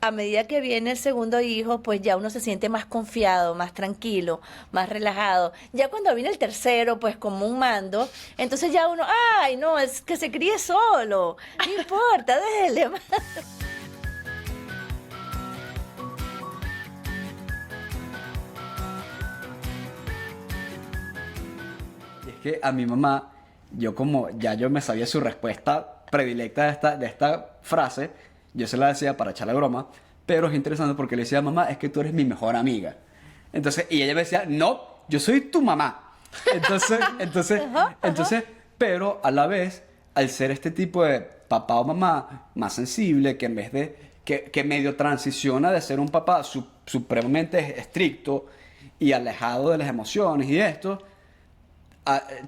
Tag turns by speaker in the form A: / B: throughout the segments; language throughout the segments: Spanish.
A: a medida que viene el segundo hijo, pues ya uno se siente más confiado, más tranquilo, más relajado. Ya cuando viene el tercero, pues como un mando, entonces ya uno, ay, no, es que se críe solo, no importa, déjele.
B: Y es que a mi mamá, yo como ya yo me sabía su respuesta predilecta de esta frase, yo se la decía para echar la broma, pero es interesante porque le decía, mamá, es que tú eres mi mejor amiga. Entonces, y ella me decía, no, yo soy tu mamá. Entonces, entonces,
A: Ajá, ajá.
B: entonces, pero a la vez, al ser este tipo de papá o mamá más sensible, que en vez de, que medio transiciona de ser un papá supremamente estricto y alejado de las emociones y esto,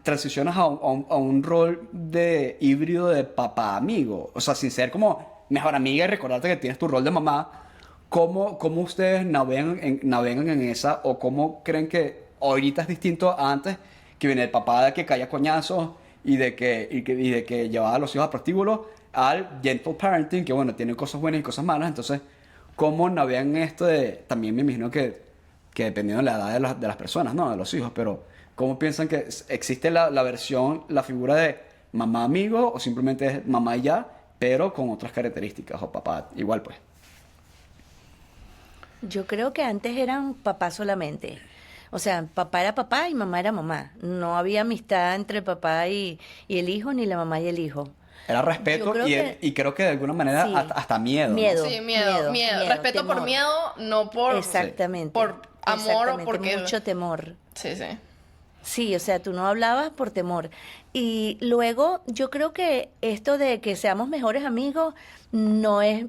B: transicionas a un rol de híbrido de papá amigo. O sea, sin ser como mejor amiga y recordarte que tienes tu rol de mamá. ¿Cómo ustedes navegan en esa? ¿O cómo creen que ahorita es distinto a antes? Que viene el papá de que caía coñazos y de que llevaba a los hijos a prostíbulo al gentle parenting, que bueno, tiene cosas buenas y cosas malas. Entonces, ¿cómo navegan esto de...? También me imagino que dependiendo de la edad de las personas, ¿no? De los hijos, pero ¿cómo piensan que existe la versión, la figura de mamá amigo o simplemente es mamá y ya, pero con otras características o papá igual pues?
A: Yo creo que antes eran papá solamente. O sea, papá era papá y mamá era mamá. No había amistad entre el papá y el hijo, ni la mamá y el hijo.
B: Era
A: Yo
B: respeto
A: creo que
B: y creo que de alguna manera
A: sí,
B: hasta miedo, ¿no?
A: miedo,
C: Sí, miedo, miedo. Respeto por
A: temor.
C: miedo, no por,
B: Sí.
A: Exactamente,
C: por amor o
A: exactamente,
C: porque...
A: mucho temor.
C: Sí, sí.
A: Sí, o sea, tú no hablabas por temor. Y luego yo creo que esto de que seamos mejores amigos no es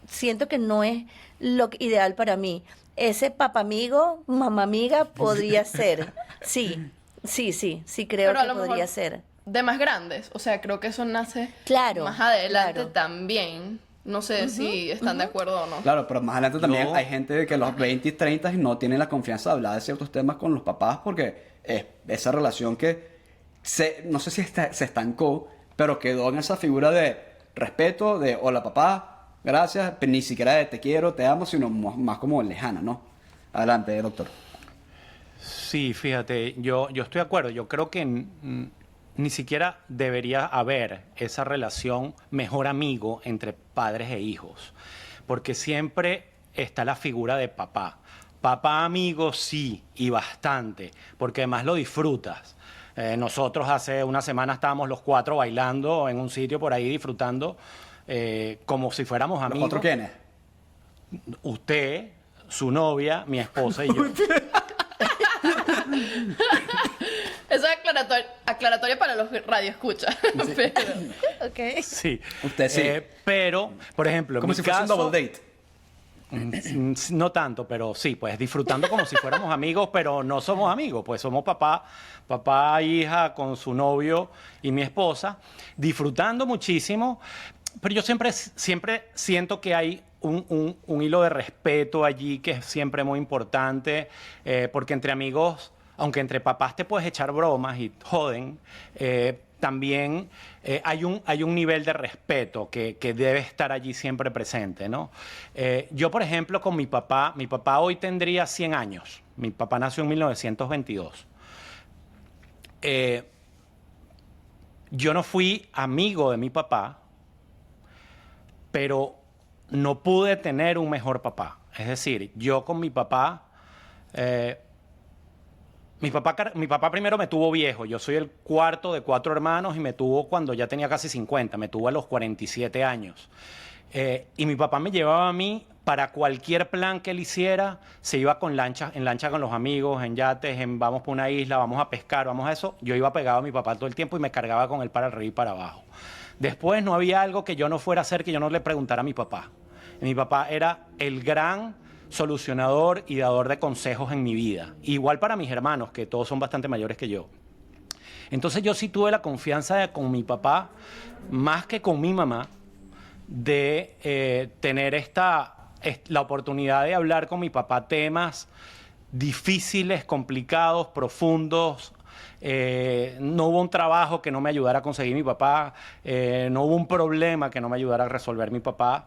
A: siento que no es lo ideal para mí. Ese papá amigo, mamá amiga podría ser. Sí, sí creo
C: Pero a
A: que
C: lo
A: podría
C: mejor
A: ser.
C: de más grandes. O sea, creo que eso nace
A: Claro,
C: más adelante
A: claro.
C: también. No sé si están de acuerdo o no.
B: Claro, pero más adelante también
D: Yo,
B: hay gente que a los 20 y 30 no tiene la confianza de hablar de ciertos temas con los papás porque es esa relación que no sé si se estancó, pero quedó en esa figura de respeto, de hola papá, gracias, pero ni siquiera de te quiero, te amo, sino más como lejana, ¿no? Adelante, doctor.
D: sí, fíjate, yo estoy de acuerdo. Yo creo que ni siquiera debería haber esa relación mejor amigo entre padres e hijos, porque siempre está la figura de papá. Papá amigo sí, y bastante, porque además lo disfrutas. Nosotros hace una semana estábamos los cuatro bailando en un sitio por ahí disfrutando como si fuéramos
B: ¿Los
D: amigos.
B: otros quiénes?
D: Usted, su novia, mi esposa y yo.
C: Eso es aclaratoria para los radioescuchas. Pero,
A: Ok.
D: Sí.
B: Usted sí.
D: Pero, por ejemplo, en
B: Como
D: mi
B: si fuese un
D: caso,
B: double date.
D: No tanto, pero sí, pues disfrutando como si fuéramos amigos, pero no somos amigos, pues somos papá e hija con su novio y mi esposa, disfrutando muchísimo, pero yo siempre siento que hay un hilo de respeto allí que es siempre muy importante, porque entre amigos, aunque entre papás te puedes echar bromas y joden, también hay un nivel de respeto que debe estar allí siempre presente, ¿no? Yo, por ejemplo, con mi papá hoy tendría 100 años. Mi papá nació en 1922. Yo no fui amigo de mi papá, pero no pude tener un mejor papá. Es decir, yo con mi papá... Mi papá primero me tuvo viejo. Yo soy el cuarto de 4 hermanos y me tuvo cuando ya tenía casi 50. Me tuvo a los 47 años. Y mi papá me llevaba a mí para cualquier plan que él hiciera. Se iba en lancha con los amigos, en yates, vamos por una isla, vamos a pescar, vamos a eso. Yo iba pegado a mi papá todo el tiempo y me cargaba con él para arriba y para abajo. Después no había algo que yo no fuera a hacer que yo no le preguntara a mi papá. Y mi papá era el gran solucionador y dador de consejos en mi vida. Igual para mis hermanos, que todos son bastante mayores que yo. Entonces yo sí tuve la confianza con mi papá, más que con mi mamá, de tener la oportunidad de hablar con mi papá temas difíciles, complicados, profundos, no hubo un trabajo que no me ayudara a conseguir mi papá, no hubo un problema que no me ayudara a resolver mi papá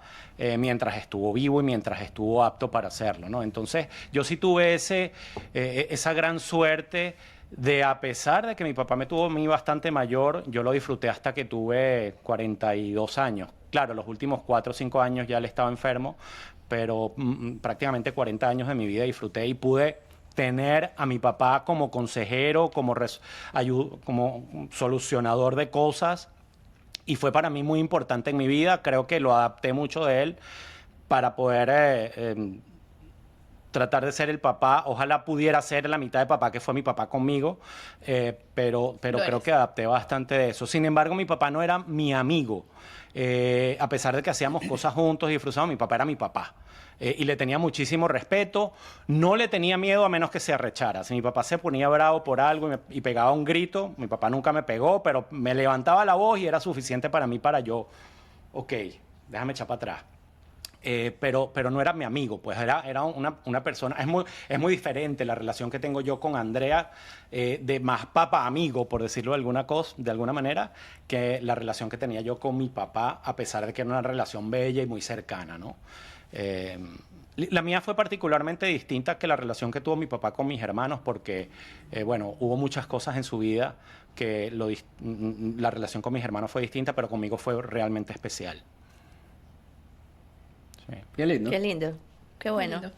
D: mientras estuvo vivo y mientras estuvo apto para hacerlo, ¿no? Entonces, yo sí tuve esa gran suerte de, a pesar de que mi papá me tuvo a mí bastante mayor, yo lo disfruté hasta que tuve 42 años. Claro, los últimos 4 o 5 años ya él estaba enfermo, pero prácticamente 40 años de mi vida disfruté y pude tener a mi papá como consejero, como solucionador de cosas, y fue para mí muy importante en mi vida. Creo que lo adapté mucho de él para poder tratar de ser el papá. Ojalá pudiera ser la mitad de papá que fue mi papá conmigo, pero creo que adapté bastante de eso. Sin embargo, mi papá no era mi amigo. A pesar de que hacíamos cosas juntos y disfrutábamos, mi papá era mi papá. Y le tenía muchísimo respeto, no le tenía miedo a menos que se arrechara. Si mi papá se ponía bravo por algo y pegaba un grito, mi papá nunca me pegó, pero me levantaba la voz y era suficiente para mí para yo, ok, déjame echar para atrás. Pero no era mi amigo, pues era una persona. Es muy diferente la relación que tengo yo con Andrea, de más papá-amigo, por decirlo de alguna manera, que la relación que tenía yo con mi papá, a pesar de que era una relación bella y muy cercana, ¿no? La mía fue particularmente distinta que la relación que tuvo mi papá con mis hermanos, porque, bueno, hubo muchas cosas en su vida que la relación con mis hermanos fue distinta, pero conmigo fue realmente especial. Sí.
B: Qué lindo.
A: Qué lindo, qué bueno.
C: Lindo.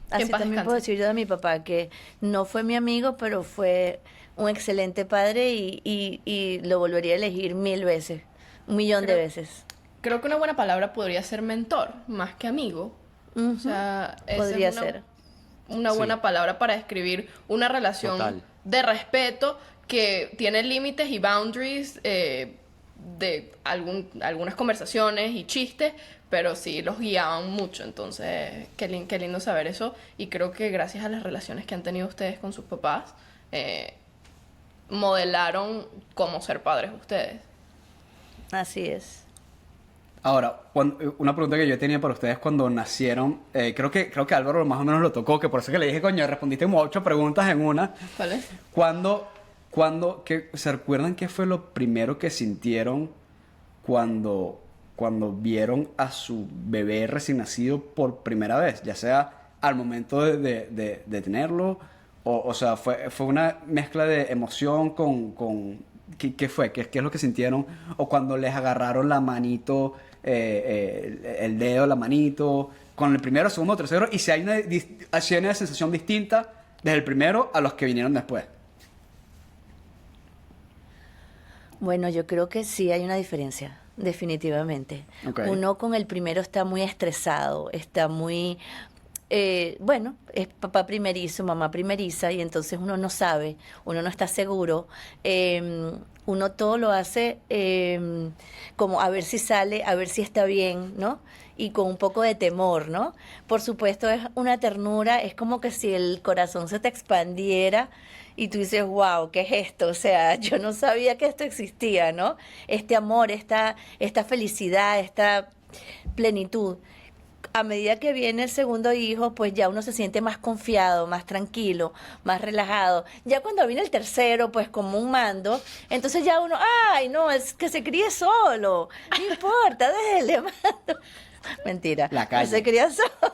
A: Así
C: En paz
A: también
C: descanse.
A: puedo decir yo de mi papá, que no fue mi amigo, pero fue un excelente padre y lo volvería a elegir 1000 veces, 1.000.000 de
C: Creo-
A: veces.
C: Creo que una buena palabra podría ser mentor, más que amigo. O sea, esa
A: Podría
C: es
A: ser.
C: una
D: Sí.
C: buena palabra para describir una relación
D: Total.
C: de respeto que tiene límites y boundaries de algunas conversaciones y chistes, pero sí los guiaban mucho. Entonces, qué lindo saber eso. Y creo que gracias a las relaciones que han tenido ustedes con sus papás, modelaron cómo ser padres ustedes.
A: Así es.
B: Ahora, una pregunta que yo tenía para ustedes cuando nacieron, creo que Álvaro más o menos lo tocó, que por eso que le dije, coño, respondiste como 8 preguntas en una.
C: ¿Vale?
B: ¿Se recuerdan qué fue lo primero que sintieron cuando vieron a su bebé recién nacido por primera vez? Ya sea al momento de tenerlo, o sea, fue una mezcla de emoción con ¿qué fue? ¿Qué es lo que sintieron? O cuando les agarraron la manito, el dedo, la manito, con el primero, segundo, tercero, y si hay una sensación distinta desde el primero a los que vinieron después.
A: Bueno, yo creo que sí hay una diferencia, definitivamente.
B: Ok.
A: Uno con el primero está muy estresado, está muy, bueno, es papá primerizo, mamá primeriza, y entonces uno no sabe, uno no está seguro. Uno todo lo hace como a ver si sale, a ver si está bien, ¿no? Y con un poco de temor, ¿no? Por supuesto, es una ternura, es como que si el corazón se te expandiera y tú dices, wow, ¿qué es esto? O sea, yo no sabía que esto existía, ¿no? Este amor, esta felicidad, esta plenitud. A medida que viene el segundo hijo, pues ya uno se siente más confiado, más tranquilo, más relajado. Ya cuando viene el tercero, pues como un mando, entonces ya uno, ay, no, es que se críe solo, no importa, déjele mando. Mentira,
B: La calle.
A: no se cría solo.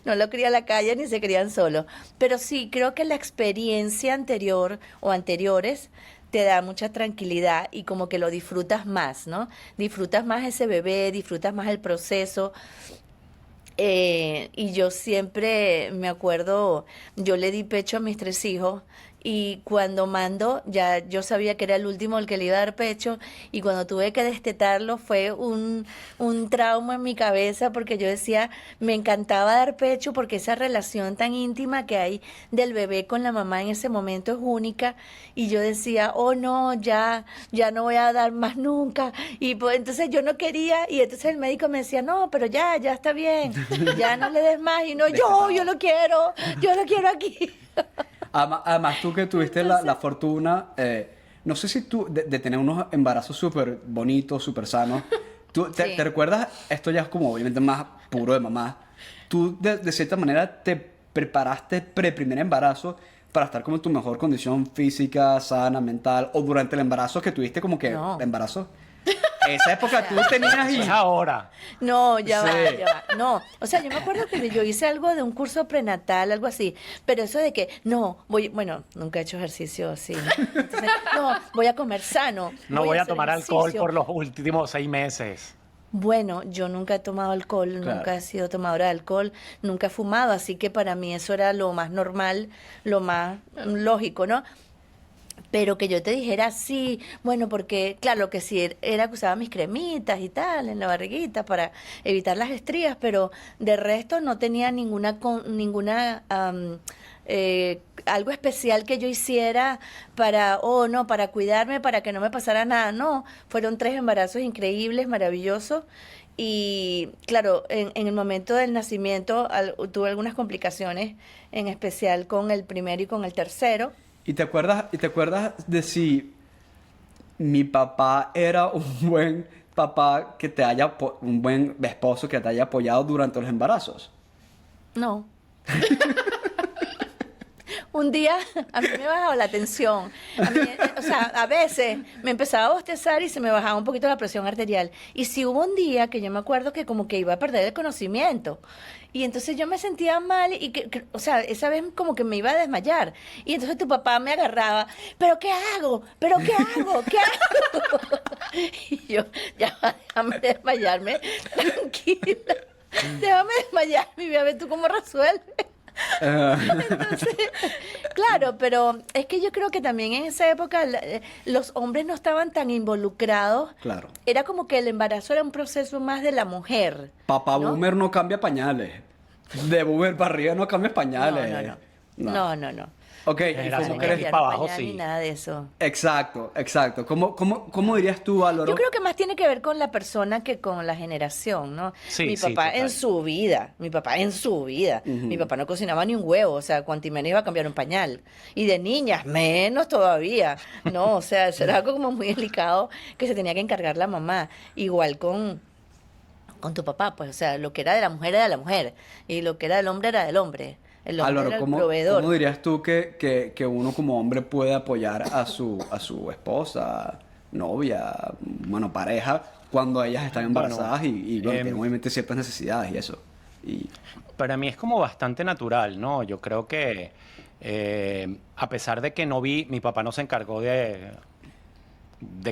A: No lo cría la calle ni se crían solo. Pero sí, creo que la experiencia anterior o anteriores te da mucha tranquilidad y como que lo disfrutas más, ¿no? Disfrutas más ese bebé, disfrutas más el proceso. Y yo siempre me acuerdo, yo le di pecho a mis 3 hijos y cuando mando, ya yo sabía que era el último el que le iba a dar pecho y cuando tuve que destetarlo fue un trauma en mi cabeza porque yo decía, me encantaba dar pecho porque esa relación tan íntima que hay del bebé con la mamá en ese momento es única y yo decía, oh no, ya no voy a dar más nunca y pues entonces yo no quería y entonces el médico me decía, no, pero ya está bien, ya no le des más y no, yo lo quiero aquí.
B: Además, tú que tuviste la fortuna, no sé si tú, de tener unos embarazos súper bonitos, súper sanos,
A: Sí.
B: ¿te recuerdas? Esto ya es como obviamente más puro de mamá. Tú de cierta manera te preparaste pre-primer embarazo para estar como en tu mejor condición física, sana, mental, o durante el embarazo que tuviste como que
A: No.
B: embarazo? Esa época tú tenías y...
D: Es ahora.
A: No, ya va,
B: Sí.
A: ya va. No, o sea, yo me acuerdo que yo hice algo de un curso prenatal, algo así, pero eso de que, no, bueno, nunca he hecho ejercicio así, ¿no? Entonces, no, voy a comer sano.
D: No voy a
A: hacer
D: tomar alcohol
A: ejercicio.
D: por los últimos 6 meses.
A: Bueno, yo nunca he tomado alcohol,
B: Claro.
A: nunca he sido tomadora de alcohol, nunca he fumado, así que para mí eso era lo más normal, lo más lógico, ¿no? Pero que yo te dijera sí, bueno, porque claro, lo que sí era que usaba mis cremitas y tal en la barriguita para evitar las estrías, pero de resto no tenía algo especial que yo hiciera para, oh no, para cuidarme, para que no me pasara nada. No, fueron 3 embarazos increíbles, maravillosos. Y claro, en el momento del nacimiento tuve algunas complicaciones, en especial con el primero y con el tercero.
B: y te acuerdas de si mi papá era un buen papá que te haya, un buen esposo que te haya apoyado durante los embarazos?
A: No. Un día a mí me bajaba la tensión. A mí, o sea, a veces me empezaba a bostezar y se me bajaba un poquito la presión arterial. Y si hubo un día que yo me acuerdo que como que iba a perder el conocimiento. Y entonces yo me sentía mal y o sea, esa vez como que me iba a desmayar. Y entonces tu papá me agarraba, ¿pero qué hago? ¿Pero qué hago? ¿Qué hago? Y yo, ya va, déjame desmayarme, tranquila. Déjame desmayarme y voy a ver tú cómo resuelves. Entonces, claro, pero es que yo creo que también en esa época los hombres no estaban tan involucrados.
B: Claro.
A: Era como que el embarazo era un proceso más de la mujer.
B: Papá
A: ¿no?
B: boomer no cambia pañales. De boomer para arriba no cambia pañales.
A: No.
B: Ok, ¿y
D: Generación
B: cómo
D: X
B: crees?
A: Cambiar
D: para abajo,
A: pañal
D: sí.
A: Ni nada de eso.
B: Exacto. ¿Cómo dirías tú, Álvaro?
A: Yo creo que más tiene que ver con la persona que con la generación, ¿no?
D: Sí,
A: Mi
D: sí,
A: papá
D: total.
A: en su vida, mi papá no cocinaba ni un huevo, o sea, cuanto menos iba a cambiar un pañal. Y de niñas, menos todavía, ¿no? O sea, eso era algo como muy delicado que se tenía que encargar la mamá. Igual con tu papá, pues, o sea, lo que era de la mujer era de la mujer, y lo que era del hombre era del hombre. El hombre
B: Álvaro,
A: era el
B: ¿cómo
A: proveedor.
B: dirías tú que uno como hombre puede apoyar a su esposa, novia, bueno, pareja, cuando ellas están embarazadas y bueno, tienen obviamente ciertas necesidades y eso? Y
D: Para mí es como bastante natural, ¿no? Yo creo que a pesar de que mi papá no se encargó de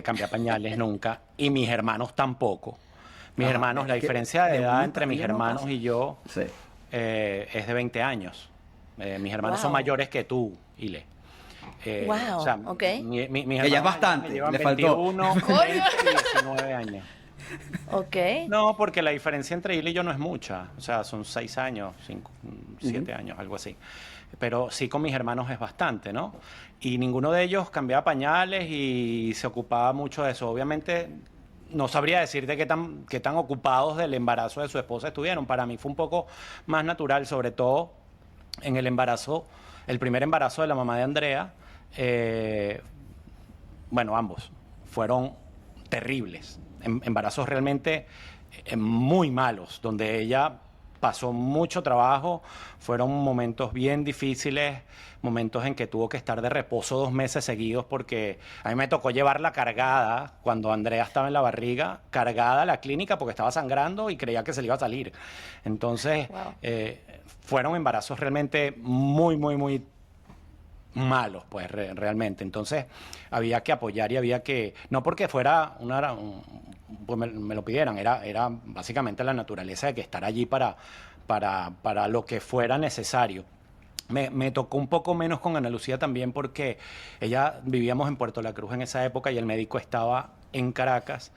D: cambiar pañales nunca, y mis hermanos tampoco. Mis
B: Ajá,
D: hermanos,
B: es
D: la
B: que
D: diferencia de
B: de
D: edad
B: uno
D: entre
B: para
D: mis
B: arriba no
D: hermanos
B: pasa.
D: y yo
B: sí.
D: es de 20 años. Mis hermanos son
A: Wow.
D: mayores que tú, Ile.
A: Wow,
D: o sea,
A: ok.
D: mis
B: Que ya es
D: hermanos
B: bastante,
D: me llevan
B: le faltó.
D: 21, 20 y 19 años.
A: Ok.
D: No, porque la diferencia entre Ile y yo no es mucha. O sea, son 6 años, 7 años, algo así. Pero sí con mis hermanos es bastante, ¿no? Y ninguno de ellos cambiaba pañales y se ocupaba mucho de eso. Obviamente, no sabría decirte qué tan ocupados del embarazo de su esposa estuvieron. Para mí fue un poco más natural, sobre todo en el primer embarazo de la mamá de Andrea. Bueno, ambos fueron terribles, embarazos realmente muy malos, donde ella pasó mucho trabajo, fueron momentos bien difíciles, momentos en que tuvo que estar de reposo 2 meses seguidos porque a mí me tocó llevarla cargada cuando Andrea estaba en la barriga, cargada a la clínica porque estaba sangrando y creía que se le iba a salir. Entonces,
A: Wow.
D: fueron embarazos realmente muy, muy, muy malos, pues realmente. Entonces había que apoyar y había que, no porque fuera pues me lo pidieran, era básicamente la naturaleza de que estar allí para lo que fuera necesario. Me tocó un poco menos con Ana Lucía también porque vivíamos en Puerto La Cruz en esa época y el médico estaba en Caracas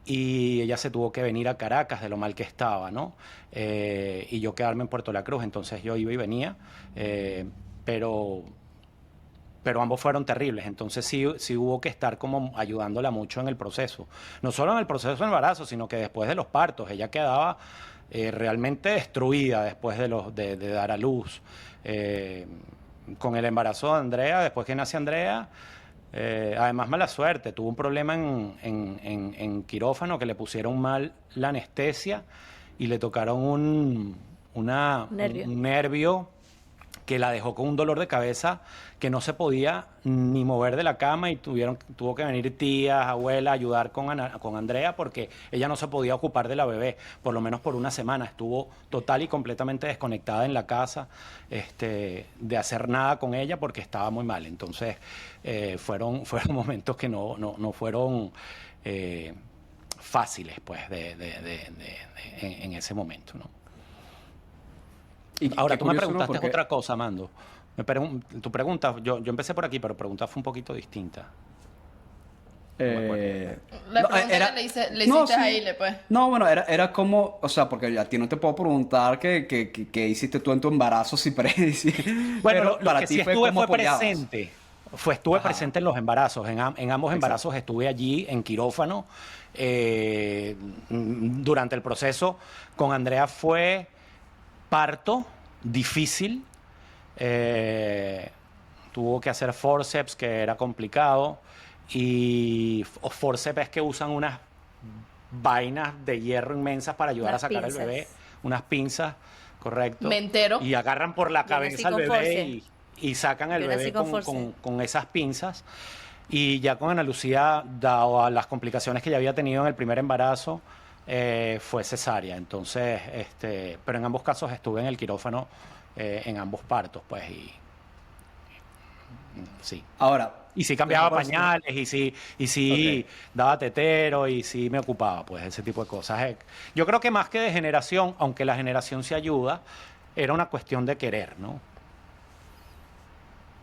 D: y ella se tuvo que venir a Caracas de lo mal que estaba, ¿no? Y yo quedarme en Puerto La Cruz, entonces yo iba y venía, pero ambos fueron terribles, entonces sí hubo que estar como ayudándola mucho en el proceso. No solo en el proceso de embarazo, sino que después de los partos, ella quedaba realmente destruida después de dar a luz. Con el embarazo de Andrea, después que nace Andrea, además mala suerte, tuvo un problema en quirófano que le pusieron mal la anestesia y le tocaron
A: Nervio.
D: un nervio que la dejó con un dolor de cabeza que no se podía ni mover de la cama y tuvo que venir tías, abuela, a ayudar con Andrea porque ella no se podía ocupar de la bebé, por lo menos por una semana. Estuvo total y completamente desconectada en la casa, de hacer nada con ella porque estaba muy mal. Entonces, fueron momentos que no fueron fáciles, pues, en ese momento, ¿no?
B: Y
D: Ahora,
B: qué
D: tú me
B: curioso, ¿no?
D: preguntaste
B: Porque
D: otra cosa, Mando. Tu pregunta, yo empecé por aquí, pero pregunta fue un poquito distinta. No me acuerdo.
C: La
B: no,
C: pregunta
B: era-
C: que le hiciste
B: no,
C: a
B: sí.
C: Aile, pues.
B: No, bueno, era como, o sea, porque a ti no te puedo preguntar qué hiciste tú en tu embarazo, si
D: Bueno,
B: pero
D: lo
B: para
D: que
B: ti
D: sí
B: fue
D: estuve
B: cómo
D: fue
B: apoyabas.
D: presente. Estuve
B: Ajá.
D: presente en los embarazos. En ambos
B: Exacto.
D: embarazos estuve allí en quirófano. Durante el proceso con Andrea fue parto difícil. eh, Tuvo que hacer forceps, que era complicado. Y forceps es que usan unas vainas de hierro inmensas para ayudar a
A: Unas
D: sacar al
A: pinzas.
D: bebé, unas pinzas, correcto.
C: Me entero.
D: Y agarran por la
A: Viene así
D: cabeza al
A: con
D: bebé
A: force.
D: y sacan al
A: Viene así
D: bebé
A: con force.
D: con esas pinzas. Y ya con Ana Lucía, dado a las complicaciones que ya había tenido en el primer embarazo, fue cesárea. Entonces, pero en ambos casos estuve en el quirófano, en ambos partos, pues, y sí.
B: Ahora,
D: Y sí cambiaba
B: la respuesta-
D: pañales, y sí
B: Ok.
D: daba tetero, y sí me ocupaba, pues, ese tipo de cosas. Yo creo que más que de generación, aunque la generación se ayuda, era una cuestión de querer, ¿no?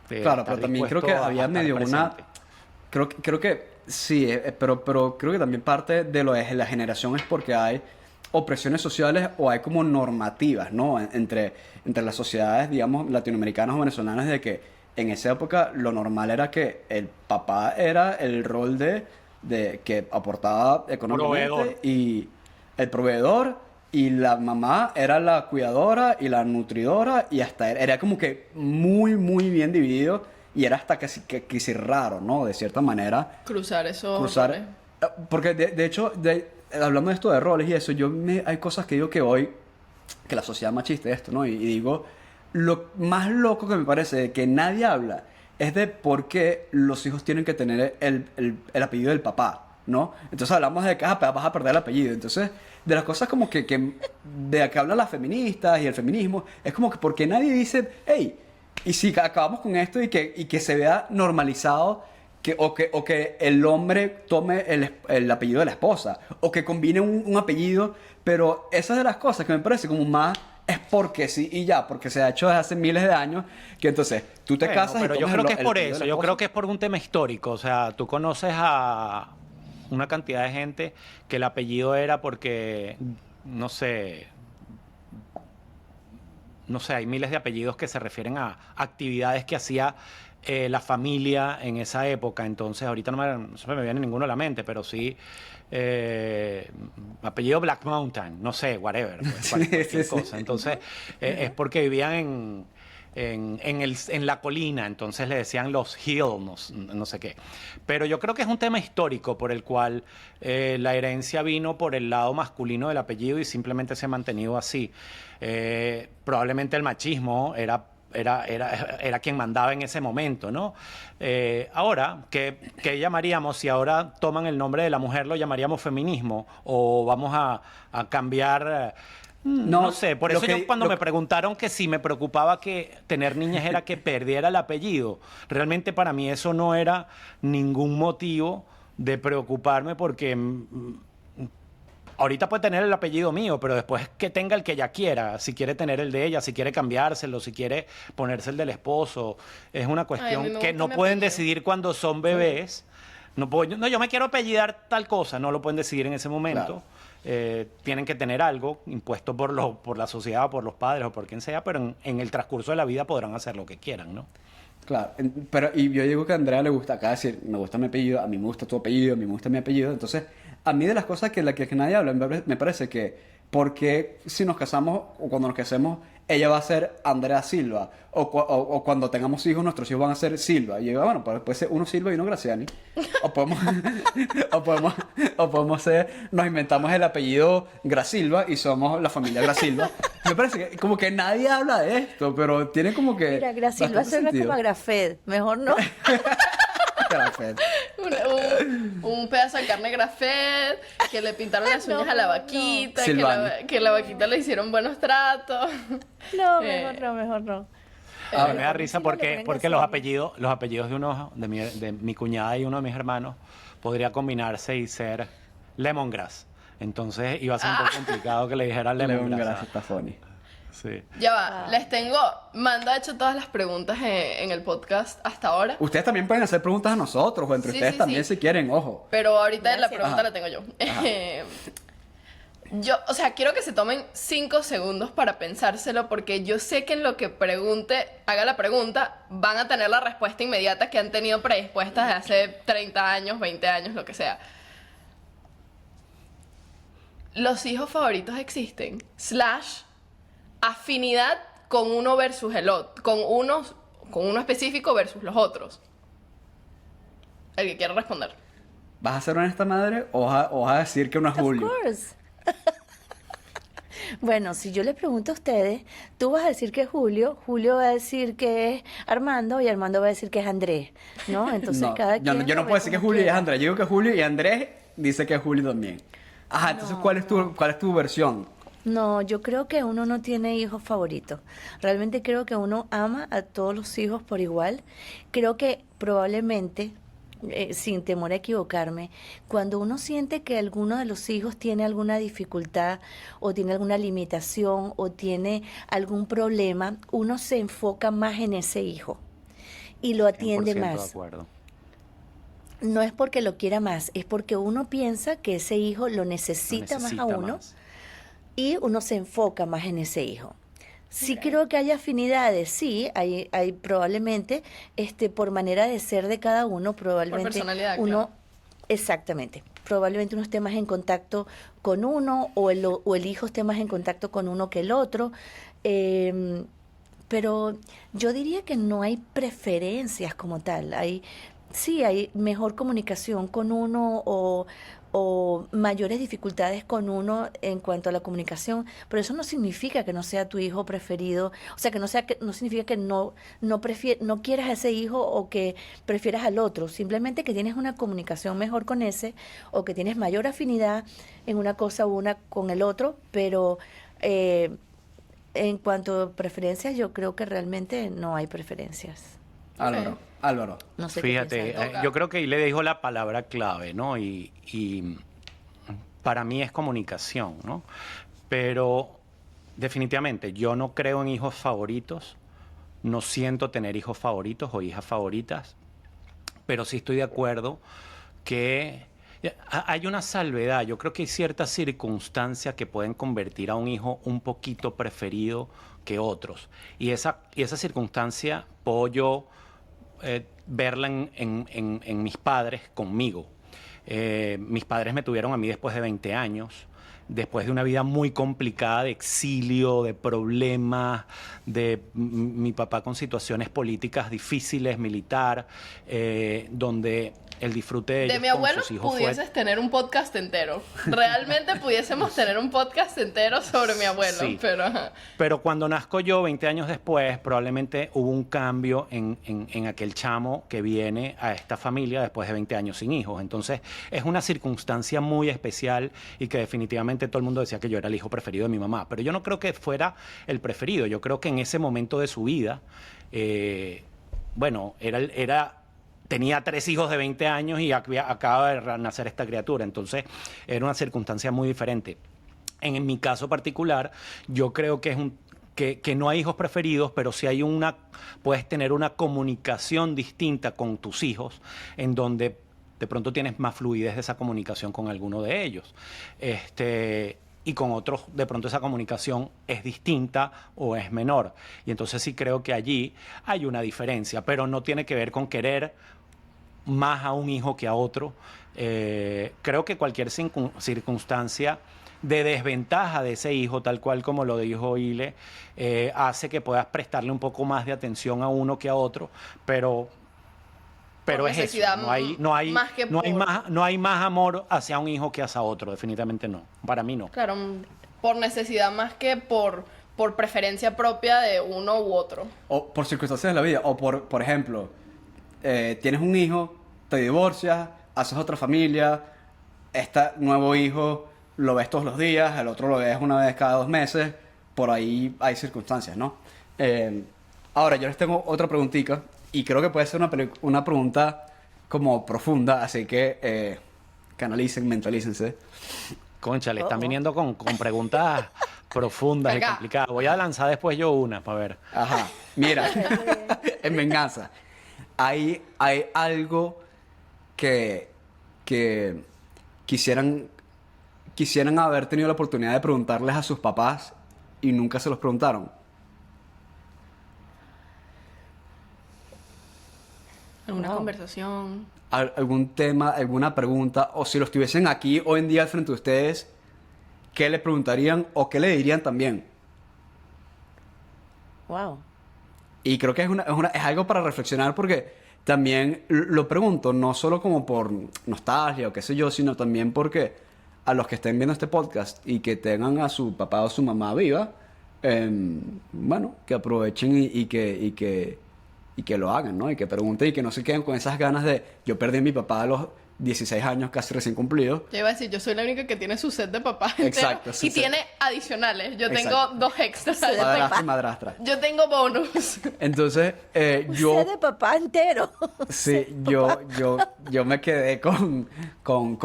D: De
B: Claro,
D: estar
B: pero también creo que
D: dispuesto a
B: había
D: estar
B: medio una.
D: presente.
B: Creo que sí, pero creo que también parte de lo de la generación es porque hay opresiones sociales o hay como normativas, ¿no? Entre las sociedades, digamos, latinoamericanas o venezolanas, de que en esa época lo normal era que el papá era el rol de que aportaba económicamente
D: Proveedor.
B: y el proveedor y la mamá era la cuidadora y la nutridora y hasta era como que muy, muy bien dividido y era hasta casi raro, ¿no? De cierta manera
C: Cruzar esos
B: cruzar.
C: roles.
B: Porque de hecho, hablando de esto de roles y eso, hay cosas que digo que hoy, que la sociedad machista y esto, ¿no? Y digo, lo más loco que me parece de que nadie habla es de por qué los hijos tienen que tener el apellido del papá, ¿no? Entonces hablamos de que vas a perder el apellido. Entonces, de las cosas como de que hablan las feministas y el feminismo, es como que porque nadie dice, hey, y si acabamos con esto y que se vea normalizado o que el hombre tome el apellido de la esposa, o que combine un apellido, pero esas de las cosas que me parece como más es porque sí y ya, porque se ha hecho desde hace miles de años, que entonces tú te
D: Bueno,
B: casas
D: pero
B: y
D: yo
B: tomas
D: creo que es
B: el
D: por
B: apellido de
D: eso,
B: la
D: yo
B: esposa.
D: creo que es por un tema histórico, o sea, tú conoces a una cantidad de gente que el apellido era porque, no sé, hay miles de apellidos que se refieren a actividades que hacía la familia en esa época. Entonces, ahorita no se me viene ninguno a la mente, pero sí, apellido Black Mountain, no sé, whatever, pues, cualquier
B: Sí, sí.
D: cosa. Entonces, es porque vivían en la colina, entonces le decían los hills, no sé qué. Pero yo creo que es un tema histórico por el cual la herencia vino por el lado masculino del apellido y simplemente se ha mantenido así. Probablemente el machismo era quien mandaba en ese momento, ¿no? Ahora, ¿qué llamaríamos? Si ahora toman el nombre de la mujer, ¿lo llamaríamos feminismo? ¿O vamos a cambiar? No sé, por
B: lo
D: eso
B: que-
D: yo cuando
B: lo-
D: me preguntaron que si me preocupaba que tener niñas era que perdiera el apellido, realmente para mí eso no era ningún motivo de preocuparme porque ahorita puede tener el apellido mío, pero después que tenga el que ella quiera, si quiere tener el de ella, si quiere cambiárselo, si quiere ponerse el del esposo, es una
C: Ay, a
D: cuestión
C: mí me
D: que
C: gusta
D: no
C: mi
D: pueden
C: apellido.
D: decidir cuando son bebés. No, yo me quiero apellidar tal cosa, no lo pueden decidir en ese momento.
B: Claro.
D: Tienen que tener algo impuesto por la sociedad, o por los padres o por quien sea, pero en el transcurso de la vida podrán hacer lo que quieran, ¿no?
B: Claro, pero y yo digo que a Andrea le gusta acá decir, me gusta mi apellido, a mí me gusta tu apellido, a mí me gusta mi apellido. Entonces, a mí de las cosas que nadie habla, me parece que, porque si nos casamos o cuando nos casemos, ella va a ser Andrea Silva. O cuando tengamos hijos, nuestros hijos van a ser Silva. Y yo digo, bueno, pues puede ser uno Silva y uno Graciani. O podemos, o podemos ser, nos inventamos el apellido Grasilva y somos la familia Grasilva. Me parece que como que nadie habla de esto, pero tiene como que
A: Mira, Graciela
B: bastante
A: suena
B: sentido.
A: como a Grafed. Mejor no.
B: Grafed.
C: Un pedazo de carne grafed, que le pintaron las uñas
A: No,
C: a la
A: no.
C: vaquita,
B: Silvano.
C: que la vaquita le hicieron buenos tratos.
A: No,
C: Eh,
A: mejor no, mejor no.
B: Ah,
D: Me da risa
A: Silva le
D: porque,
A: ponen
D: porque
A: Graciela.
D: los apellidos de mi cuñada y uno de mis hermanos podría combinarse y ser Lemongrass. Entonces iba a ser un poco complicado que le dijera
B: Lemongrass
D: Lemongrass.
B: está funny.
D: Sí.
C: Ya va, les tengo, Mando ha hecho todas las preguntas en el podcast hasta ahora,
B: Ustedes también pueden hacer preguntas a nosotros o entre
C: Sí,
B: ustedes
C: sí,
B: también
C: sí.
B: si quieren, ojo.
C: pero ahorita la
A: Gracias.
C: pregunta
B: Ajá.
C: la tengo yo. Yo, o sea, quiero que se tomen 5 segundos para pensárselo porque yo sé que en lo que pregunte, haga la pregunta, van a tener la respuesta inmediata que han tenido predispuestas de hace 30 años, 20 años, lo que sea. ¿Los hijos favoritos existen? / afinidad con uno versus el otro, con uno específico versus los otros. El que quiera responder.
B: ¿Vas a ser honesta madre o vas a decir que uno es
A: Of
B: Julio?
A: course. Bueno, si yo les pregunto a ustedes, tú vas a decir que es Julio, Julio va a decir que es Armando y Armando va a decir que es Andrés, ¿no? Entonces
B: No,
A: cada
B: yo,
A: quien
B: yo no
A: lo
B: puedo
A: ve
B: decir que
A: como
B: Julio y es
A: quiera.
B: Andrés. Yo digo que es Julio y Andrés dice que es Julio también. Ajá, entonces cuál es tu versión?
A: No, yo creo que uno no tiene hijos favoritos. Realmente creo que uno ama a todos los hijos por igual. Creo que probablemente, sin temor a equivocarme, cuando uno siente que alguno de los hijos tiene alguna dificultad o tiene alguna limitación o tiene algún problema, uno se enfoca más en ese hijo y lo atiende
D: 100% de
A: más.
D: acuerdo.
A: No es porque lo quiera más, es porque uno piensa que ese hijo lo
D: Lo
A: necesita más a
D: necesita
A: uno
D: más.
A: y uno se enfoca más en ese hijo. Sí creo que hay afinidades, sí, hay probablemente, por manera de ser de cada uno, probablemente
C: personalidad,
A: uno,
C: claro.
A: exactamente, probablemente uno esté más en contacto con uno o el hijo esté más en contacto con uno que el otro, pero yo diría que no hay preferencias como tal, sí hay mejor comunicación con uno o mayores dificultades con uno en cuanto a la comunicación, pero eso no significa que no sea tu hijo preferido, o sea, no significa que no quieras a ese hijo o que prefieras al otro, simplemente que tienes una comunicación mejor con ese o que tienes mayor afinidad en una cosa u una con el otro, pero en cuanto a preferencias, yo creo que realmente no hay preferencias.
B: Álvaro.
A: No sé qué
D: Fíjate,
A: piensan.
C: Toca.
D: yo creo que ahí le dijo la palabra clave, ¿no? Y para mí es comunicación, ¿no? Pero definitivamente yo no creo en hijos favoritos, no siento tener hijos favoritos o hijas favoritas, pero sí estoy de acuerdo que hay una salvedad. Yo creo que hay ciertas circunstancias que pueden convertir a un hijo un poquito preferido que otros. Y esa circunstancia puedo yo verla en mis padres conmigo. Mis padres me tuvieron a mí después de 20 años, después de una vida muy complicada de exilio, de problemas, de mi papá con situaciones políticas difíciles, militar, donde el disfrute de ellos
C: De mi
D: con
C: abuelo
D: sus hijos
C: pudieses tener un podcast entero. Realmente pudiésemos tener un podcast entero sobre mi abuelo,
D: Sí.
C: pero...
D: Pero cuando nazco yo, 20 años después, probablemente hubo un cambio en aquel chamo que viene a esta familia después de 20 años sin hijos. Entonces, es una circunstancia muy especial y que definitivamente todo el mundo decía que yo era el hijo preferido de mi mamá. Pero yo no creo que fuera el preferido. Yo creo que en ese momento de su vida, bueno, tenía 3 hijos de 20 años y acaba de nacer esta criatura. Entonces, era una circunstancia muy diferente. En mi caso particular, yo creo que que no hay hijos preferidos, pero sí puedes tener una comunicación distinta con tus hijos, en donde de pronto tienes más fluidez de esa comunicación con alguno de ellos. Y con otros, de pronto esa comunicación es distinta o es menor. Y entonces sí creo que allí hay una diferencia, pero no tiene que ver con querer más a un hijo que a otro. Creo que cualquier circunstancia de desventaja de ese hijo, tal cual como lo dijo Ile, hace que puedas prestarle un poco más de atención a uno que a otro, pero
C: Por
D: es eso,
C: necesidad más que
D: no hay más amor hacia un hijo que hacia otro, definitivamente no, para mí no.
C: Claro, por necesidad más que por preferencia propia de uno u otro.
B: O por circunstancias de la vida, o por ejemplo, tienes un hijo, te divorcias, haces otra familia, este nuevo hijo lo ves todos los días, el otro lo ves una vez cada 2 meses, por ahí hay circunstancias, ¿no? Ahora, yo les tengo otra preguntita, y creo que puede ser una pregunta como profunda, así que canalicen, mentalícense.
D: Concha, le están viniendo con preguntas profundas y
C: Venga.
D: complicadas. Voy a lanzar después yo una, para ver.
B: Ajá, mira, en venganza, hay algo que quisieran haber tenido la oportunidad de preguntarles a sus papás y nunca se los preguntaron.
C: Alguna
A: Wow.
C: conversación.
B: Algún tema, alguna pregunta, o si los tuviesen aquí hoy en día frente a ustedes, ¿qué le preguntarían o qué le dirían también?
A: Wow.
B: Y creo que es algo para reflexionar porque también lo pregunto, no solo como por nostalgia o qué sé yo, sino también porque a los que estén viendo este podcast y que tengan a su papá o su mamá viva, bueno, que aprovechen y que lo hagan, ¿no? Y que pregunten y que no se queden con esas ganas de yo perdí a mi papá a los 16 años casi recién cumplidos.
C: Yo iba a decir, yo soy la única que tiene su set de papás entero.
B: Exacto, su
C: Y
B: set.
C: tiene adicionales. Yo
B: Exacto.
C: tengo 2 extras.
A: Set de
B: Madrastra y madrastra.
C: Yo tengo bonus.
B: Entonces,
A: Un
B: yo...
A: set de papá entero.
B: Sí, yo me quedé con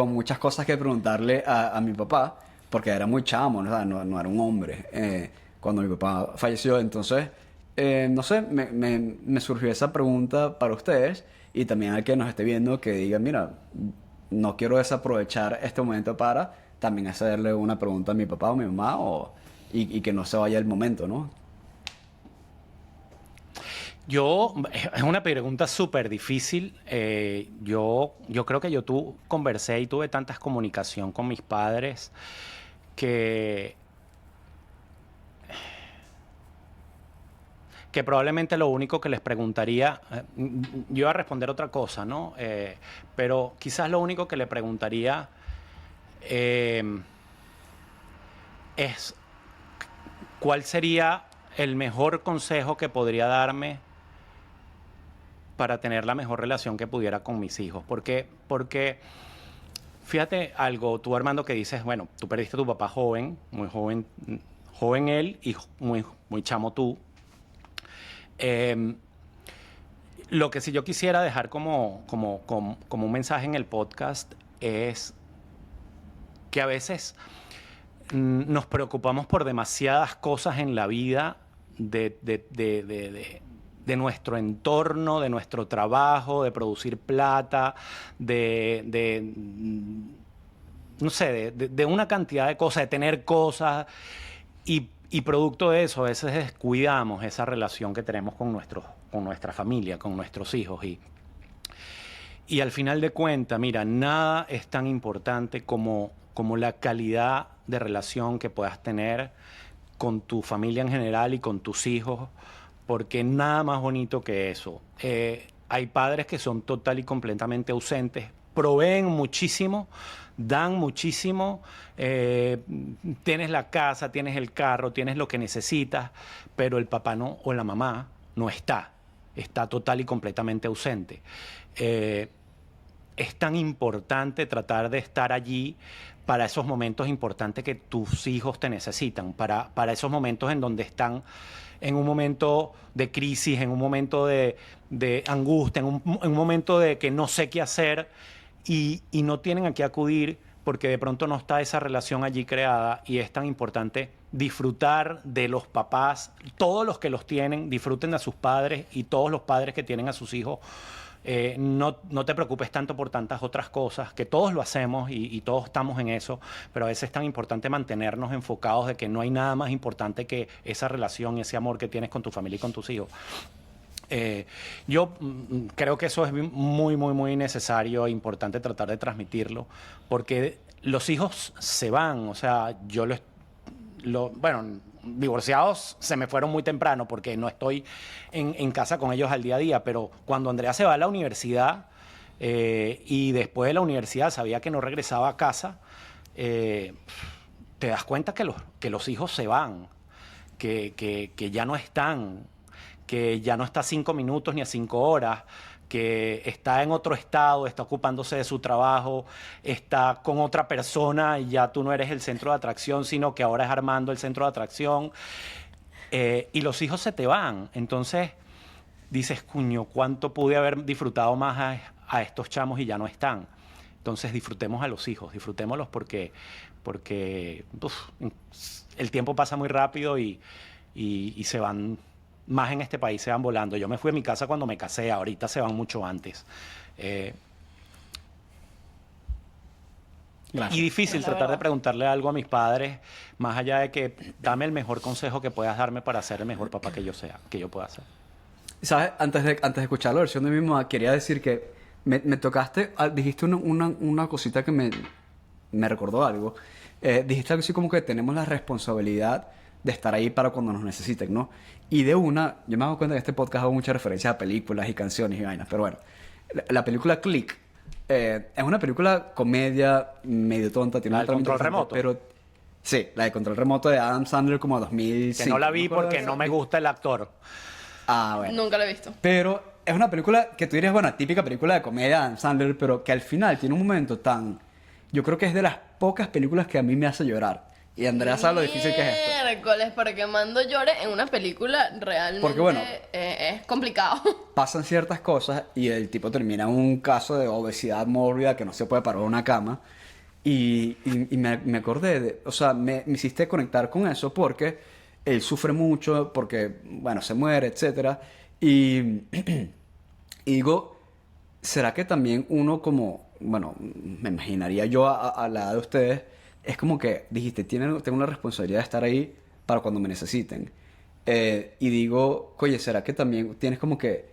B: muchas cosas que preguntarle a mi papá, porque era muy chamo, ¿no? O sea, no era un hombre cuando mi papá falleció. Entonces, no sé, me surgió esa pregunta para ustedes y también al que nos esté viendo que diga, mira, no quiero desaprovechar este momento para también hacerle una pregunta a mi papá o mi mamá y que no se vaya el momento, ¿no?
D: Es una pregunta súper difícil. Yo creo que conversé y tuve tantas comunicación con mis padres que probablemente lo único que les preguntaría, yo iba a responder otra cosa, ¿no? Pero quizás lo único que le preguntaría es cuál sería el mejor consejo que podría darme para tener la mejor relación que pudiera con mis hijos. Porque fíjate algo, tú Armando que dices, bueno, tú perdiste a tu papá joven, muy joven, joven él y muy chamo tú. Lo que sí yo quisiera dejar como un mensaje en el podcast es que a veces nos preocupamos por demasiadas cosas en la vida de nuestro entorno, de nuestro trabajo, de producir plata, no sé, de una cantidad de cosas, de tener cosas y producto de eso a veces descuidamos esa relación que tenemos con nuestra familia, con nuestros hijos y al final de cuentas, mira, nada es tan importante como la calidad de relación que puedas tener con tu familia en general y con tus hijos, porque nada más bonito que eso. Hay padres que son total y completamente ausentes, proveen muchísimo, dan muchísimo, tienes la casa, tienes el carro, tienes lo que necesitas, pero el papá no o la mamá no está total y completamente ausente. Es tan importante tratar de estar allí para esos momentos importantes que tus hijos te necesitan, para esos momentos en donde están en un momento de crisis, en un momento de angustia, en un momento de que no sé qué hacer y no tienen a qué acudir porque de pronto no está esa relación allí creada y es tan importante disfrutar de los papás, todos los que los tienen, disfruten a sus padres y todos los padres que tienen a sus hijos. No te preocupes tanto por tantas otras cosas, que todos lo hacemos y todos estamos en eso, pero a veces es tan importante mantenernos enfocados de que no hay nada más importante que esa relación, ese amor que tienes con tu familia y con tus hijos. Yo creo que eso es muy, muy, muy necesario e importante tratar de transmitirlo, porque los hijos se van, o sea, bueno, divorciados se me fueron muy temprano porque no estoy en casa con ellos al día a día, pero cuando Andrea se va a la universidad y después de la universidad sabía que no regresaba a casa, te das cuenta que los hijos se van, que ya no están, que ya no está a 5 minutos ni a 5 horas, que está en otro estado, está ocupándose de su trabajo, está con otra persona y ya tú no eres el centro de atracción, sino que ahora es Armando el centro de atracción. Y los hijos se te van. Entonces dices, cuño, ¿cuánto pude haber disfrutado más a estos chamos y ya no están? Entonces disfrutemos a los hijos, disfrutémoslos porque el tiempo pasa muy rápido y se van, más en este país se van volando. Yo me fui a mi casa cuando me casé, ahorita se van mucho antes.
B: Gracias.
D: Y difícil tratar de preguntarle algo a mis padres, más allá de que dame el mejor consejo que puedas darme para ser el mejor papá que yo pueda ser.
B: ¿Sabes? Antes de escuchar la versión de mi mamá, quería decir que me tocaste, dijiste una cosita que me recordó algo. Dijiste algo así como que tenemos la responsabilidad de estar ahí para cuando nos necesiten, ¿no? Y yo me he dado cuenta que en este podcast hago muchas referencias a películas y canciones y vainas, pero bueno, la película Click es una película comedia medio tonta, tiene
D: ¿La
B: una
D: del
B: trama
D: control
B: interesante,
D: remoto?
B: pero sí, la de Control Remoto de Adam Sandler como 2005.
D: Que no la vi
B: ¿Me acuerdo de
D: porque
B: eso?
D: no me gusta el actor.
B: Ah, bueno.
C: Nunca lo he visto.
B: Pero es una película que tú dirías, bueno, típica película de comedia de Adam Sandler, pero que al final tiene un momento tan... Yo creo que es de las pocas películas que a mí me hace llorar. Y Andrea sabe lo difícil que es esto.
C: Miércoles, para que Mando llore en una película realmente
B: Porque, bueno,
C: es complicado.
B: Pasan ciertas cosas y el tipo termina en un caso de obesidad mórbida que no se puede parar de una cama. Y me acordé de... O sea, me hiciste conectar con eso porque él sufre mucho, porque, bueno, se muere, etcétera. Y digo, ¿será que también uno como... Bueno, me imaginaría yo a la edad de ustedes, es como que dijiste, tengo una responsabilidad de estar ahí para cuando me necesiten. Y digo, oye, ¿será que también tienes como que,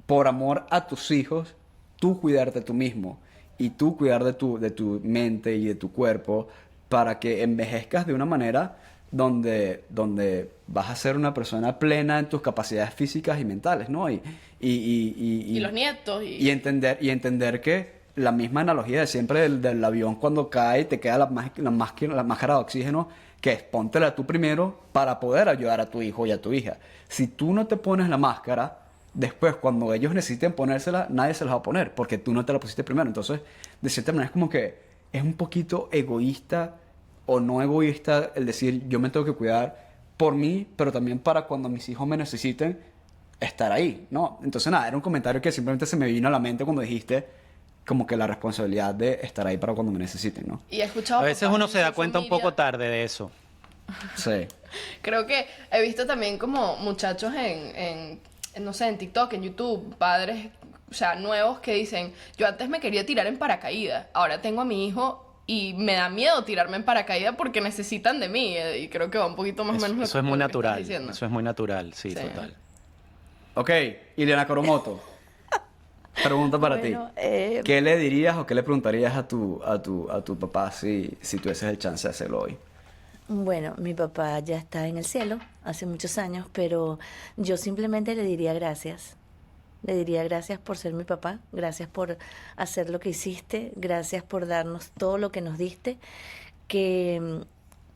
B: por amor a tus hijos, tú cuidarte tú mismo y tú cuidar de tu mente y de tu cuerpo para que envejezcas de una manera donde vas a ser una persona plena en tus capacidades físicas y mentales, ¿no?
C: Y los nietos.
B: Y entender que la misma analogía de siempre del avión cuando cae y te queda la máscara de oxígeno, que es póntela tú primero para poder ayudar a tu hijo y a tu hija. Si tú no te pones la máscara, después cuando ellos necesiten ponérsela, nadie se la va a poner porque tú no te la pusiste primero. Entonces, de cierta manera es como que es un poquito egoísta o no egoísta el decir yo me tengo que cuidar por mí, pero también para cuando mis hijos me necesiten estar ahí, ¿no? Entonces nada, era un comentario que simplemente se me vino a la mente cuando dijiste como que la responsabilidad de estar ahí para cuando me necesiten, ¿no?
C: Y he escuchado
D: A veces
C: papás
D: uno
C: en
D: se da
C: su
D: cuenta un
C: familia.
D: poco tarde de eso.
B: Sí.
C: Creo que he visto también como muchachos no sé, en TikTok, en YouTube, padres, o sea, nuevos que dicen, yo antes me quería tirar en paracaídas, ahora tengo a mi hijo y me da miedo tirarme en paracaídas porque necesitan de mí. Y creo que va un poquito más o menos
D: Eso es muy
C: lo que
D: natural.
C: estás diciendo.
D: Eso es muy natural, sí,
C: Sí.
D: total.
B: Ok, Ileana Coromoto. Pregunta para
A: Bueno,
B: ti. ¿Qué le dirías o qué le preguntarías a tu papá si tuvieses el chance de hacerlo hoy?
A: Bueno, mi papá ya está en el cielo hace muchos años, pero yo simplemente le diría gracias. Le diría gracias por ser mi papá, gracias por hacer lo que hiciste, gracias por darnos todo lo que nos diste, que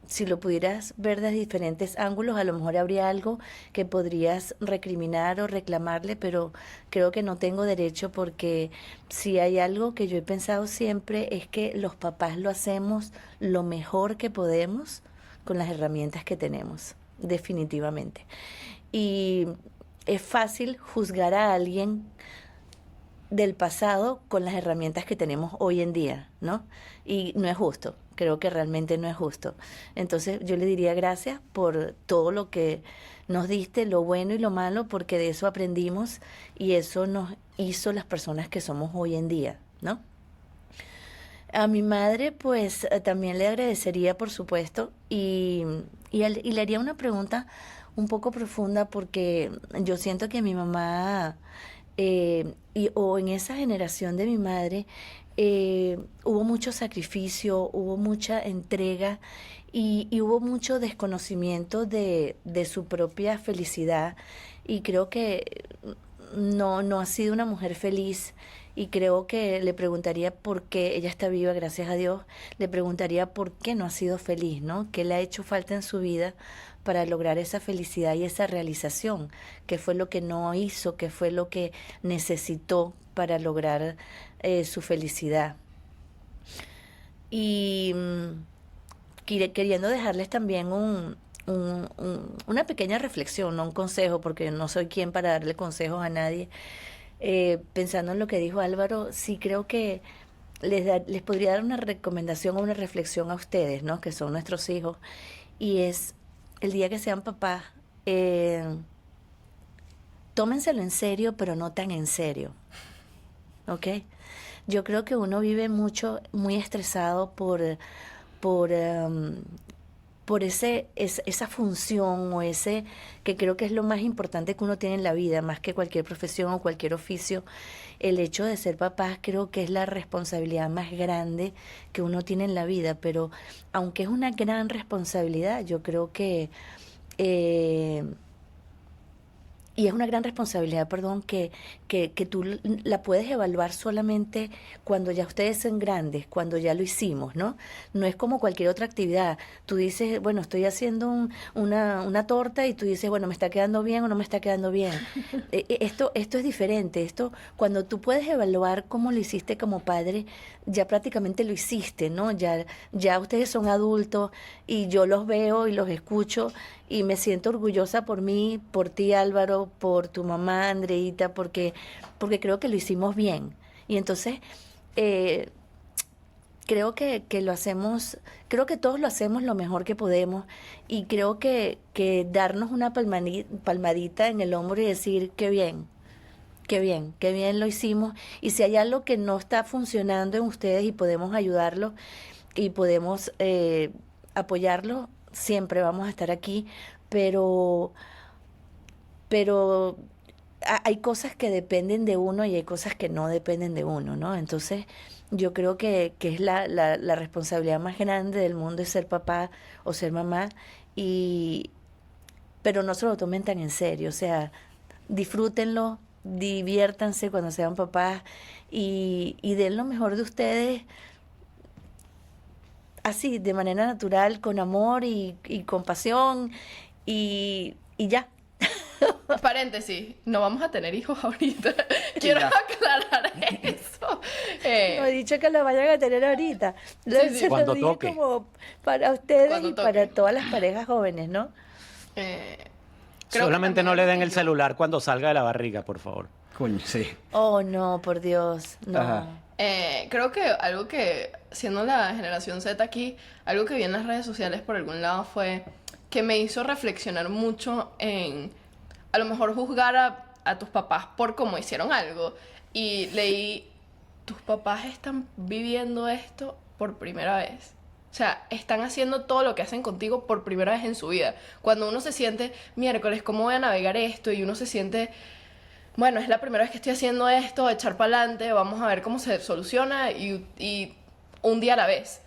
A: si lo pudieras ver desde diferentes ángulos, a lo mejor habría algo que podrías recriminar o reclamarle, pero creo que no tengo derecho porque si hay algo que yo he pensado siempre es que los papás lo hacemos lo mejor que podemos con las herramientas que tenemos, definitivamente. Y es fácil juzgar a alguien del pasado con las herramientas que tenemos hoy en día, ¿no? Y no es justo, creo que realmente no es justo. Entonces yo le diría gracias por todo lo que nos diste, lo bueno y lo malo, porque de eso aprendimos y eso nos hizo las personas que somos hoy en día, ¿no? A mi madre, pues también le agradecería, por supuesto, y le haría una pregunta un poco profunda porque yo siento que mi mamá, o en esa generación de mi madre, hubo mucho sacrificio, hubo mucha entrega y hubo mucho desconocimiento de su propia felicidad y creo que no ha sido una mujer feliz y creo que le preguntaría por qué ella está viva, gracias a Dios, le preguntaría por qué no ha sido feliz, ¿no? ¿Qué le ha hecho falta en su vida para lograr esa felicidad y esa realización? ¿Qué fue lo que no hizo? ¿Qué fue lo que necesitó para lograr su felicidad? Y queriendo dejarles también una pequeña reflexión, no un consejo, porque no soy quien para darle consejos a nadie. Pensando en lo que dijo Álvaro, sí creo que les podría dar una recomendación o una reflexión a ustedes, ¿no? Que son nuestros hijos. Y es, el día que sean papás, tómenselo en serio, pero no tan en serio. ¿Ok? Yo creo que uno vive muy estresado por, por esa función o ese que creo que es lo más importante que uno tiene en la vida, más que cualquier profesión o cualquier oficio. El hecho de ser papás creo que es la responsabilidad más grande que uno tiene en la vida, pero aunque es una gran responsabilidad, yo creo que y es una gran responsabilidad, perdón, que tú la puedes evaluar solamente cuando ya ustedes son grandes, cuando ya lo hicimos, ¿no? No es como cualquier otra actividad. Tú dices, bueno, estoy haciendo una torta y tú dices, bueno, ¿me está quedando bien o no me está quedando bien? Esto es diferente. Esto, cuando tú puedes evaluar cómo lo hiciste como padre, ya prácticamente lo hiciste, ¿no? Ya ustedes son adultos y yo los veo y los escucho y me siento orgullosa por mí, por ti Álvaro, por tu mamá Andreita, porque creo que lo hicimos bien. Y entonces creo que lo hacemos, creo que todos lo hacemos lo mejor que podemos y creo que darnos una palmadita en el hombro y decir, qué bien lo hicimos. Y si hay algo que no está funcionando en ustedes y podemos ayudarlos y podemos apoyarlos, siempre vamos a estar aquí, pero hay cosas que dependen de uno y hay cosas que no dependen de uno, ¿no? Entonces, yo creo que es la responsabilidad más grande del mundo es ser papá o ser mamá, pero no se lo tomen tan en serio, o sea, disfrútenlo, diviértanse cuando sean papás y den lo mejor de ustedes así, de manera natural, con amor y compasión y ya.
C: Paréntesis, no vamos a tener hijos ahorita. Quiero
B: Ya.
C: aclarar eso.
A: No he dicho que lo vayan a tener ahorita.
C: Sí, sí.
A: Se lo
D: Cuando
A: dije
D: toque.
A: como para ustedes
C: Cuando
A: y para
C: toque.
A: todas las parejas jóvenes, ¿no?
C: eh, creo que
D: Solamente
C: también
D: no le
C: algo
D: den
C: que
D: el
C: yo-
D: celular cuando salga de la barriga, por favor.
B: Coño, sí.
A: Oh, no, por Dios, no.
B: Ajá.
C: Creo que algo que, siendo la generación Z aquí, algo que vi en las redes sociales por algún lado fue que me hizo reflexionar mucho en, a lo mejor juzgar a tus papás por cómo hicieron algo. Y leí, tus papás están viviendo esto por primera vez. O sea, están haciendo todo lo que hacen contigo por primera vez en su vida. Cuando uno se siente, miércoles, ¿cómo voy a navegar esto? Y uno se siente, bueno, es la primera vez que estoy haciendo esto, echar para adelante, vamos a ver cómo se soluciona y un día a la vez.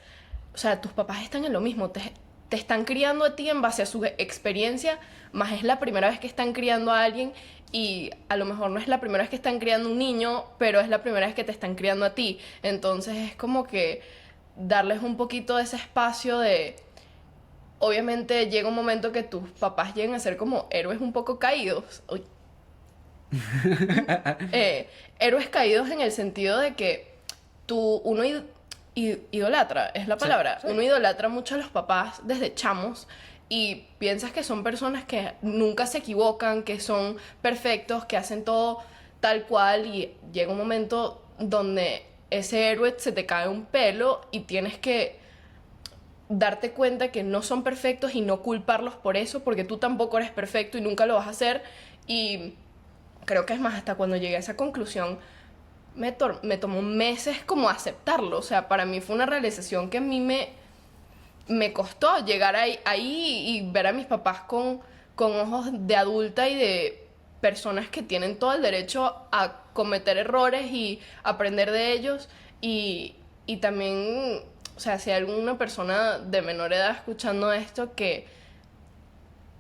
C: O sea, tus papás están en lo mismo, te están criando a ti en base a su experiencia, más es la primera vez que están criando a alguien y a lo mejor no es la primera vez que están criando un niño, pero es la primera vez que te están criando a ti. Entonces es como que darles un poquito de ese espacio de... Obviamente llega un momento que tus papás lleguen a ser como héroes un poco caídos. Uy. Héroes caídos en el sentido de que uno idolatra, es la palabra.
B: sí.
C: Uno idolatra mucho a los papás desde chamos y piensas que son personas que nunca se equivocan, que son perfectos, que hacen todo tal cual y llega un momento donde ese héroe se te cae un pelo y tienes que darte cuenta que no son perfectos y no culparlos por eso, porque tú tampoco eres perfecto y nunca lo vas a hacer. Y creo que es más, hasta cuando llegué a esa conclusión, me tomó meses como aceptarlo. O sea, para mí fue una realización que a mí me costó llegar ahí y ver a mis papás con ojos de adulta y de personas que tienen todo el derecho a cometer errores y aprender de ellos. Y también, o sea, si hay alguna persona de menor edad escuchando esto, que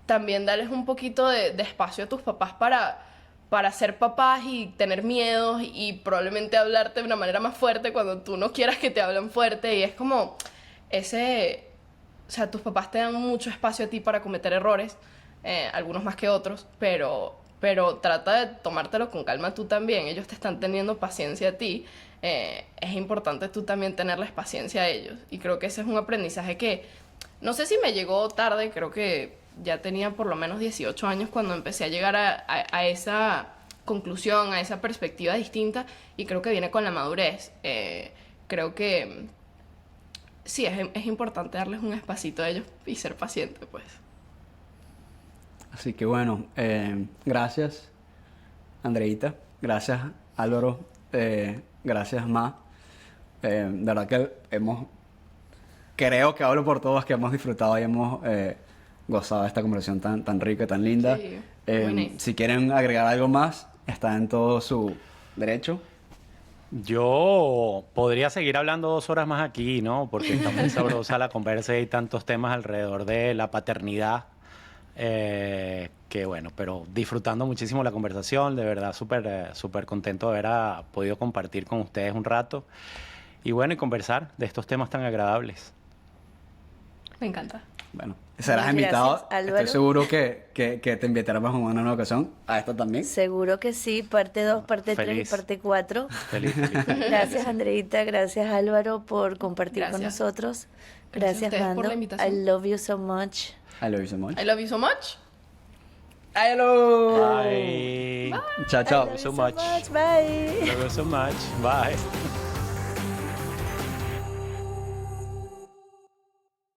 C: también darles un poquito de espacio a tus papás para ser papás y tener miedos y probablemente hablarte de una manera más fuerte cuando tú no quieras que te hablen fuerte. Y es como o sea, tus papás te dan mucho espacio a ti para cometer errores, algunos más que otros, pero trata de tomártelo con calma tú también. Ellos te están teniendo paciencia a ti. Es importante tú también tenerles paciencia a ellos. Y creo que ese es un aprendizaje que, no sé si me llegó tarde, creo que ya tenía por lo menos 18 años cuando empecé a llegar a esa conclusión, a esa perspectiva distinta, y creo que viene con la madurez. Creo que sí, es importante darles un espacito a ellos y ser paciente, pues.
B: Así que bueno, gracias Andreita, gracias Álvaro, gracias Ma. De verdad que creo que hablo por todos, que hemos disfrutado y hemos gozado de esta conversación tan rica y tan linda.
C: Sí, muy nice.
B: Si quieren agregar algo más, está en todo su derecho.
D: Yo podría seguir hablando 2 horas más aquí, ¿no? Porque está muy sabrosa la conversa y hay tantos temas alrededor de la paternidad. Que bueno, pero disfrutando muchísimo la conversación, de verdad súper contento de haber podido compartir con ustedes un rato y bueno, y conversar de estos temas tan agradables.
C: Me encanta.
B: Bueno, serás
A: Muchas
B: invitado.
A: gracias, Álvaro.
B: Estoy seguro que te invitaremos en una nueva ocasión a esto también.
A: Seguro que sí, parte 2, parte 3 y
D: Feliz.
A: parte 4.
D: Feliz.
A: Gracias, Andreita. Gracias, Álvaro, por compartir con
C: Gracias.
A: nosotros.
C: Gracias a
A: Gracias,
C: ustedes por
A: Mando.
C: la invitación.
A: I love you so much.
B: I love you so much.
C: I love you so much.
B: Hello.
D: Bye.
B: Chao,
A: I
B: chao.
A: love you
D: so much.
A: Bye.
D: Love you so much. Bye.